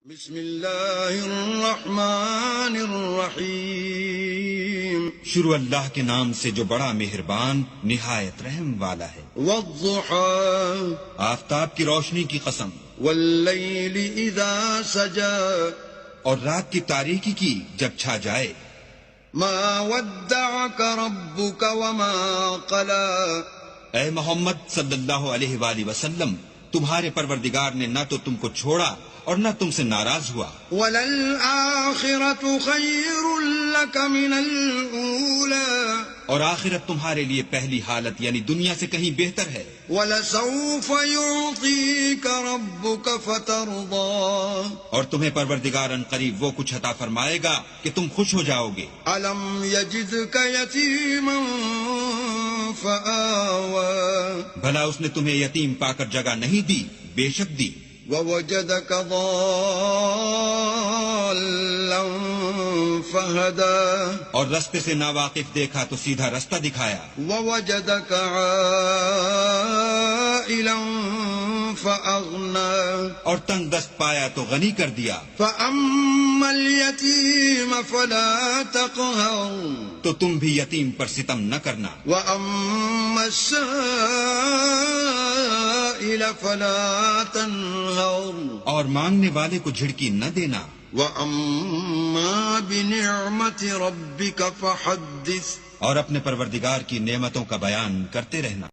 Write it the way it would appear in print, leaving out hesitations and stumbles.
بسم اللہ الرحمن الرحیم، شروع اللہ کے نام سے جو بڑا مہربان نہایت رحم والا ہے۔ والضحى آفتاب کی روشنی کی قسم، واللیل اذا سجا، اور رات کی تاریکی کی جب چھا جائے۔ ما ودعك ربك وما قلى، اے محمد صلی اللہ علیہ وآلہ وسلم، تمہارے پروردگار نے نہ تو تم کو چھوڑا اور نہ تم سے ناراض ہوا۔ وللآخرة خیر لك من الأولى، اور آخرت تمہارے لیے پہلی حالت یعنی دنیا سے کہیں بہتر ہے۔ ولسوف يعطيك ربك فترضى، اور تمہیں پروردگار ان قریب وہ کچھ عطا فرمائے گا کہ تم خوش ہو جاؤ گے۔ ألم يجدك يتيما فآوى، بھلا اس نے تمہیں یتیم پا کر جگہ نہیں دی؟ بے شک دی۔ ووجدك ضالا فهدى، اور رستے سے ناواقف دیکھا تو سیدھا رستہ دکھایا۔ ووجدك عائلا فأغنى، اور تنگ دست پایا تو غنی کر دیا۔ فأما اليتيم فلا تقهر، تو تم بھی یتیم پر ستم نہ کرنا، وأما السائل فلا تنهر، اور مانگنے والے کو جھڑکی نہ دینا۔ وأما بنعمة ربك فحدث، اور اپنے پروردگار کی نعمتوں کا بیان کرتے رہنا۔